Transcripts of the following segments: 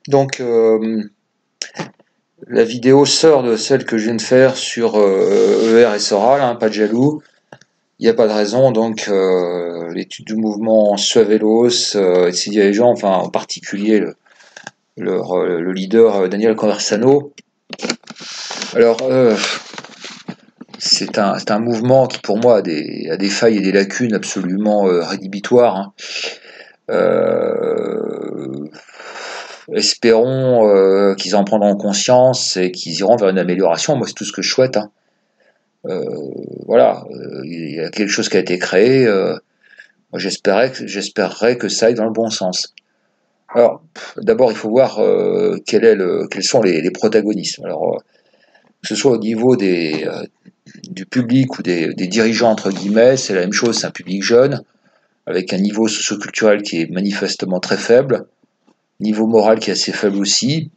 Donc, la vidéo sort de celle que je viens de faire sur ER et Soral, hein, pas de jaloux. Il n'y a pas de raison, donc l'étude du mouvement Suavelos, et ses dirigeants, enfin en particulier le leader Daniel Conversano. Alors, c'est un mouvement qui pour moi a des failles et des lacunes absolument rédhibitoires, hein. Euh, Espérons qu'ils en prendront conscience et qu'ils iront vers une amélioration. Moi, c'est tout ce que je souhaite, hein. Euh, voilà, il y a quelque chose qui a été créé. Moi, j'espérerais que ça aille dans le bon sens. Alors, d'abord, il faut voir quels sont les protagonistes. Alors, que ce soit au niveau du public ou des dirigeants, entre guillemets, c'est la même chose, c'est un public jeune, avec un niveau socioculturel qui est manifestement très faible, niveau moral qui est assez faible aussi.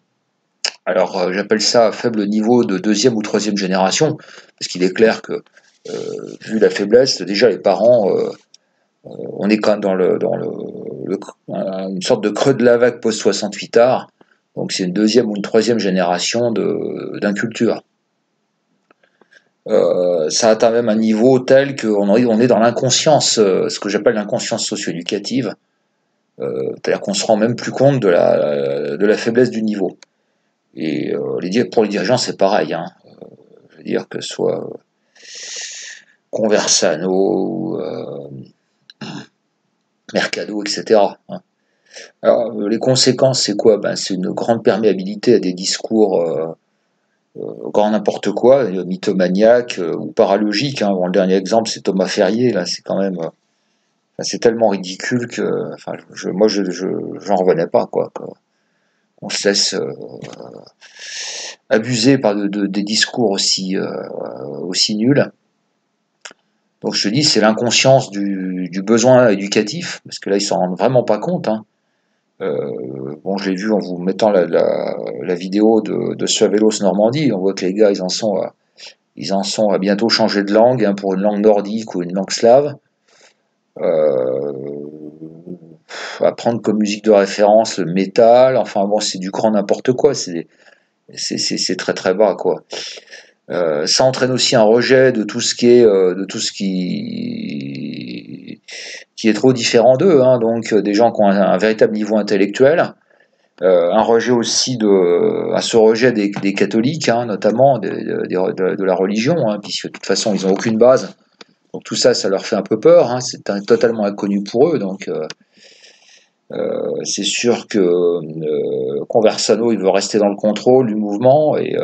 Alors, j'appelle ça faible niveau de deuxième ou troisième génération, parce qu'il est clair que, vu la faiblesse, déjà les parents, on est quand même une sorte de creux de la vague post-68 art, donc c'est une deuxième ou une troisième génération d'inculture. Ça atteint même un niveau tel qu'on est dans l'inconscience, ce que j'appelle l'inconscience socio-éducative, c'est-à-dire qu'on se rend même plus compte de la faiblesse du niveau. Et pour les dirigeants, c'est pareil, hein. Je veux dire que ce soit Conversano ou Mercado, etc., hein. Alors, les conséquences, c'est quoi? Ben, c'est une grande perméabilité à des discours grand n'importe quoi, mythomaniaque ou paralogique, hein. Bon, le dernier exemple, c'est Thomas Ferrier, là, c'est quand même. C'est tellement ridicule que. Enfin, moi, j'en revenais pas, quoi. On se laisse abuser par des discours aussi nuls. Donc, je te dis, c'est l'inconscience du besoin éducatif, parce que là, ils s'en rendent vraiment pas compte, hein. Bon, je l'ai vu en vous mettant la vidéo de Suavelos Normandie. On voit que les gars, ils en sont à bientôt changer de langue, hein, pour une langue nordique ou une langue slave. Euh, à prendre comme musique de référence le métal. Enfin bon, c'est du grand n'importe quoi. C'est très très bas, quoi. Ça entraîne aussi un rejet de tout ce qui est trop différent d'eux, hein, donc des gens qui ont un véritable niveau intellectuel. Un rejet aussi à ce rejet des catholiques, hein, notamment de la religion, hein, puisque de toute façon ils n'ont aucune base. Donc tout ça, ça leur fait un peu peur, hein, c'est totalement inconnu pour eux. Donc c'est sûr que Conversano, il veut rester dans le contrôle du mouvement et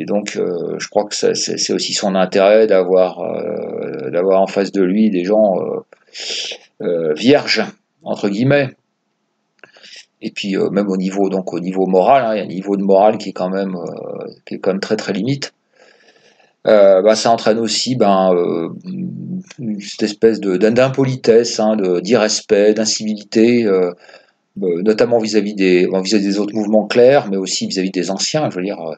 donc je crois que c'est aussi son intérêt d'avoir en face de lui des gens vierges, entre guillemets. Et puis même au niveau moral, hein, il y a un niveau de morale qui est quand même très très limite. Bah, ça entraîne aussi cette espèce d'impolitesse, hein, d'irrespect, d'incivilité, notamment vis-à-vis des autres mouvements clairs, mais aussi vis-à-vis des anciens. Je veux dire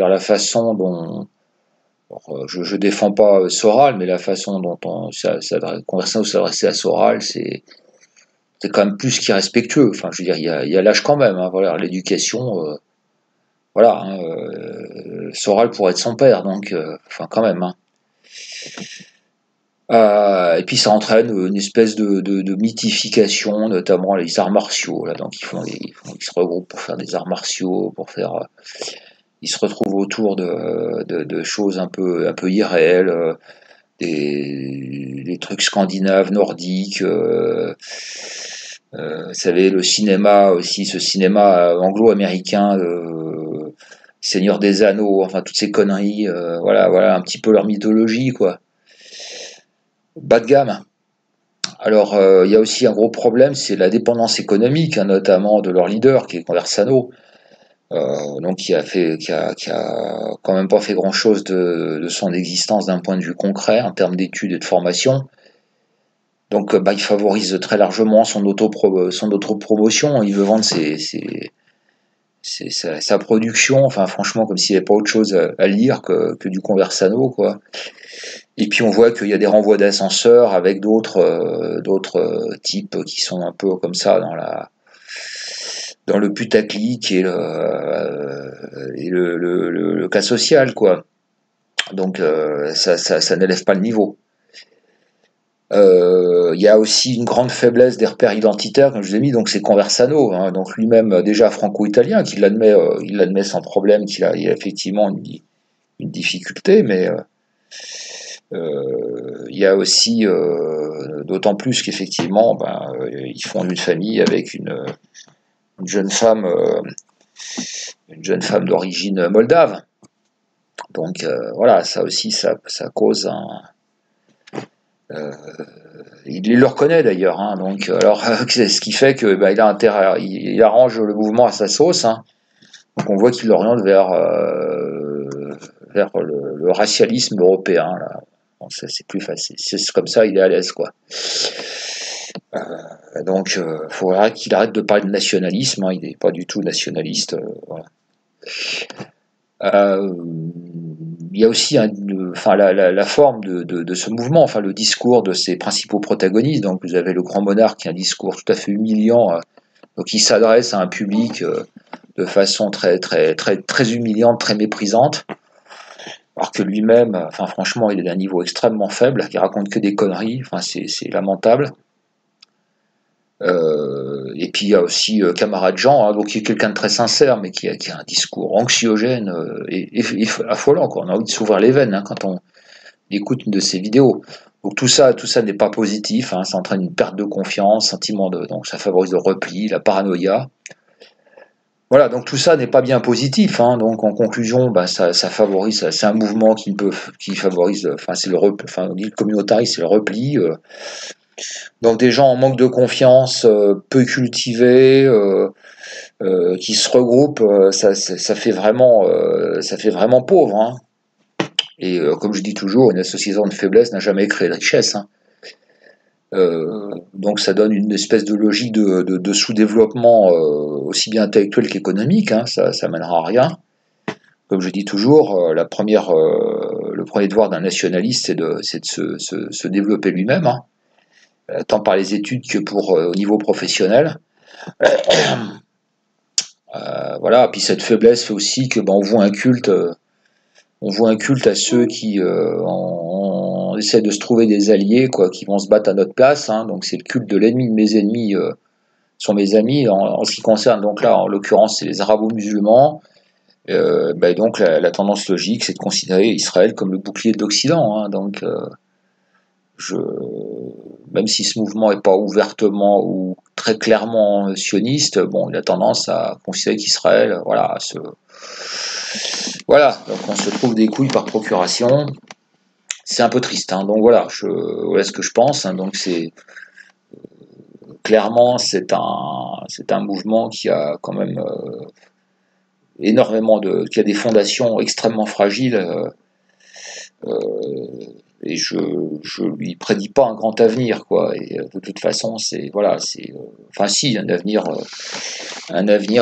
la façon dont je défends pas Soral, mais la façon dont Conversano s'adressait à Soral, c'est quand même plus qu'irrespectueux. Enfin, je veux dire, il y a l'âge quand même, hein, voilà, l'éducation, voilà, hein, Soral pourrait être son père, donc, enfin, quand même, hein. Et puis ça entraîne une espèce de mythification, notamment les arts martiaux. Là, donc ils se regroupent pour faire des arts martiaux, ils se retrouvent autour de choses un peu irréelles, des trucs scandinaves, nordiques. Vous savez, le cinéma aussi, ce cinéma anglo-américain, Seigneur des Anneaux, enfin toutes ces conneries. Voilà, voilà un petit peu leur mythologie, quoi. Bas de gamme. Alors, il y a aussi un gros problème, c'est la dépendance économique, hein, notamment de leur leader, qui est Conversano, donc qui a quand même pas fait grand-chose de son existence d'un point de vue concret, en termes d'études et de formation. Donc, il favorise très largement son autopromotion. Il veut vendre sa production, enfin, franchement, comme s'il n'y avait pas autre chose à lire que du Conversano, quoi. Et puis on voit qu'il y a des renvois d'ascenseurs avec d'autres types qui sont un peu comme ça dans le putaclic et le cas social, quoi. Donc ça n'élève pas le niveau. Il y a aussi une grande faiblesse des repères identitaires, comme je vous ai mis, donc c'est Conversano, hein, donc lui-même déjà franco-italien, il l'admet sans problème il y a effectivement une difficulté, mais il y a aussi, d'autant plus qu'effectivement, ils font une famille avec une jeune femme, une jeune femme d'origine moldave. Donc voilà, ça aussi, ça cause un. Euh, il le reconnaît d'ailleurs, hein, donc alors ce qui fait que il a intérêt, il arrange le mouvement à sa sauce, hein, donc on voit qu'il l'oriente vers le racialisme européen. Là. Bon, c'est plus facile, c'est comme ça, il est à l'aise, quoi. Donc il faudra qu'il arrête de parler de nationalisme, hein, il n'est pas du tout nationaliste. Voilà. Il y a aussi la forme de ce mouvement, enfin le discours de ses principaux protagonistes. Donc vous avez le grand monarque qui a un discours tout à fait humiliant, donc il s'adresse à un public de façon très humiliante, très méprisante, alors que lui-même, enfin franchement, il est d'un niveau extrêmement faible, il raconte que des conneries, enfin c'est lamentable. Et puis il y a aussi camarade Jean, hein, donc qui est quelqu'un de très sincère, mais qui a un discours anxiogène et affolant, quoi. On a envie de s'ouvrir les veines, hein, quand on écoute une de ses vidéos. Donc tout ça n'est pas positif, hein, ça entraîne une perte de confiance, donc ça favorise le repli, la paranoïa. Voilà, donc tout ça n'est pas bien positif, hein, donc en conclusion, ça favorise, c'est un mouvement qui favorise, enfin c'est on dit le communautarisme, c'est le repli. Donc des gens en manque de confiance, peu cultivés, qui se regroupent, ça fait vraiment pauvre, hein. Et comme je dis toujours, une association de faiblesse n'a jamais créé de richesse, hein. Donc ça donne une espèce de logique de sous-développement, aussi bien intellectuel qu'économique, hein, ça mènera à rien. Comme je dis toujours, le premier devoir d'un nationaliste, c'est de se développer lui-même, hein, tant par les études que au niveau professionnel. Voilà, puis cette faiblesse fait aussi que on voit un culte à ceux qui on essaie de se trouver des alliés, quoi, qui vont se battre à notre place, hein, donc c'est le culte de l'ennemi de mes ennemis, sont mes amis en ce qui concerne, donc là en l'occurrence c'est les arabo-musulmans. Donc la tendance logique c'est de considérer Israël comme le bouclier de l'Occident, hein, donc je même si ce mouvement n'est pas ouvertement ou très clairement sioniste, bon, il a tendance à considérer qu'Israël, voilà, donc on se trouve des couilles par procuration. C'est un peu triste, hein. Donc voilà, voilà ce que je pense, hein. Donc clairement c'est un mouvement qui a quand même qui a des fondations extrêmement fragiles. Et je lui prédis pas un grand avenir, quoi. Et de toute façon, enfin si, un avenir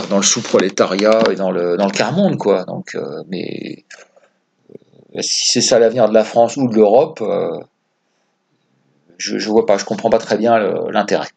dans le sous-prolétariat et dans le quart-monde, quoi. Donc, mais si c'est ça l'avenir de la France ou de l'Europe, je vois pas, je comprends pas très bien l'intérêt.